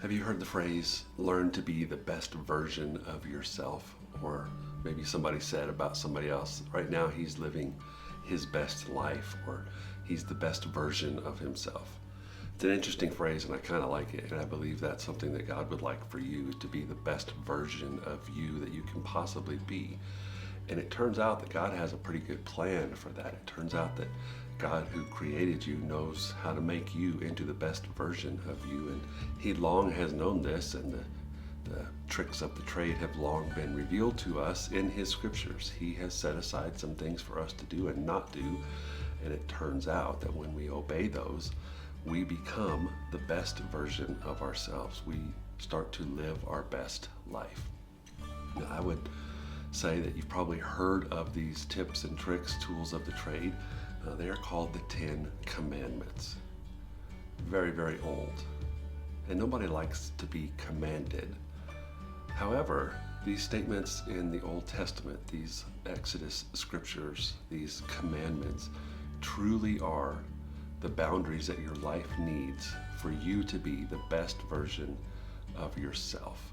Have you heard the phrase, learn to be the best version of yourself? Or maybe somebody said about somebody else, right now he's living his best life, or he's the best version of himself. It's an interesting phrase and I kind of like it, and I believe that's something that God would like for you, to be the best version of you that you can possibly be. And it turns out that God has a pretty good plan for that. It turns out that God, who created you, knows how to make you into the best version of you. And he long has known this, and the tricks of the trade have long been revealed to us in his scriptures. He has set aside some things for us to do and not do. And it turns out that when we obey those, we become the best version of ourselves. We start to live our best life. Now, I would say that you've probably heard of these tips and tricks, tools of the trade. They are called the 10 Commandments. Very, very old. And nobody likes to be commanded. However, these statements in the Old Testament, these Exodus scriptures, these commandments, truly are the boundaries that your life needs for you to be the best version of yourself.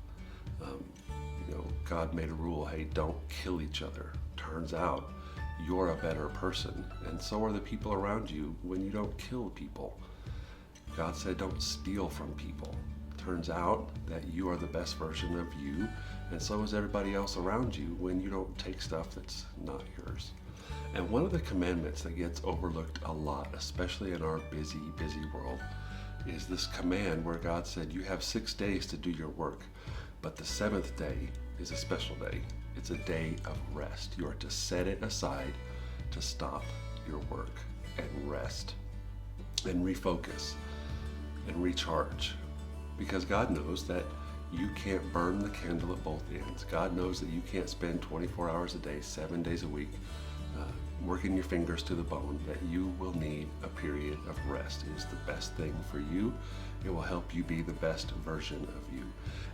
God made a rule, hey, don't kill each other. Turns out you're a better person, and so are the people around you when you don't kill people. God said don't steal from people. Turns out that you are the best version of you, and so is everybody else around you when you don't take stuff that's not yours. And one of the commandments that gets overlooked a lot, especially in our busy world, is this command where God said you have 6 days to do your work, but the 7th day is a special day. It's a day of rest. You are to set it aside to stop your work and rest and refocus and recharge, because God knows that you can't burn the candle at both ends. God knows that you can't spend 24 hours a day, 7 days a week, working your fingers to the bone, that you will need a period of rest. It is the best thing for you. It will help you be the best version of you.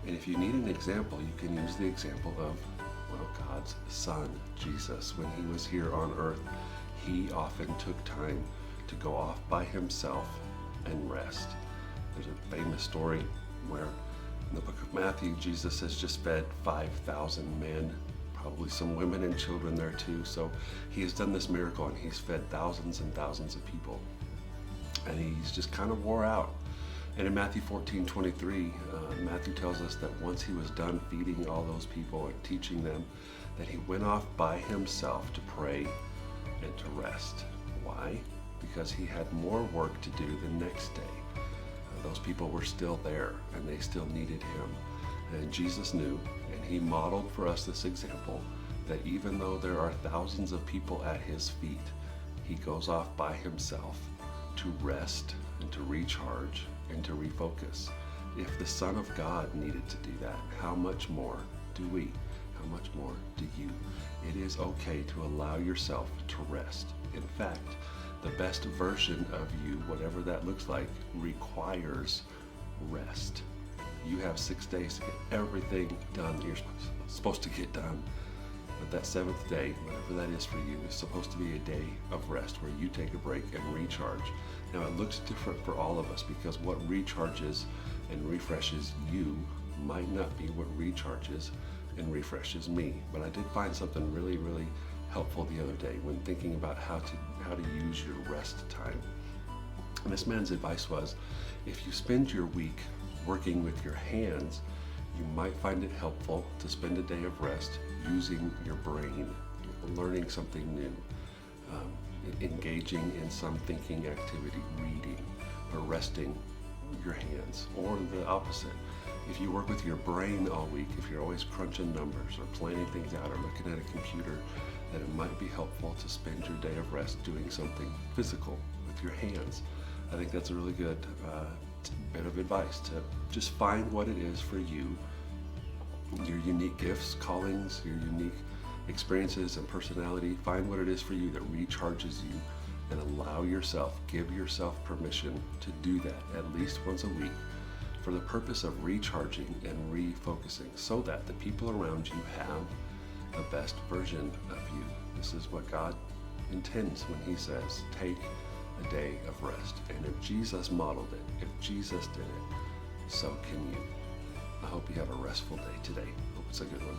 And if you need an example, you can use the example of, God's Son, Jesus. When he was here on earth, he often took time to go off by himself and rest. There's a famous story where in the book of Matthew, Jesus has just fed 5,000 men, probably some women and children there too. So he has done this miracle and he's fed thousands and thousands of people. And he's just kind of wore out. And in Matthew 14:23, Matthew tells us that once he was done feeding all those people and teaching them, that he went off by himself to pray and to rest. Why? Because he had more work to do the next day. Those people were still there and they still needed him. And Jesus knew, and he modeled for us this example, that even though there are thousands of people at his feet, he goes off by himself to rest and to recharge and to refocus. If the Son of God needed to do that, how much more do we? How much more do you? It is okay to allow yourself to rest. In fact, the best version of you, whatever that looks like, requires rest. You have 6 days to get everything done that you're supposed to get done. But that 7th day, whatever that is for you, is supposed to be a day of rest where you take a break and recharge. Now, it looks different for all of us because what recharges and refreshes you might not be what recharges and refreshes me. But I did find something really, really helpful the other day when thinking about how to use your rest time. And this man's advice was, if you spend your week working with your hands, you might find it helpful to spend a day of rest using your brain, learning something new, engaging in some thinking activity, reading, or resting your hands. Or the opposite. If you work with your brain all week, if you're always crunching numbers or planning things out or looking at a computer, then it might be helpful to spend your day of rest doing something physical with your hands. I think that's a really good bit of advice, to just find what it is for you, your unique gifts, callings, your unique experiences and personality. Find what it is for you that recharges you, and allow yourself, give yourself permission to do that at least once a week for the purpose of recharging and refocusing, so that the people around you have the best version of you. This is what God intends when he says, take a day of rest. And if Jesus modeled it, if Jesus did it, so can you. I hope you have a restful day today. Hope it's a good one.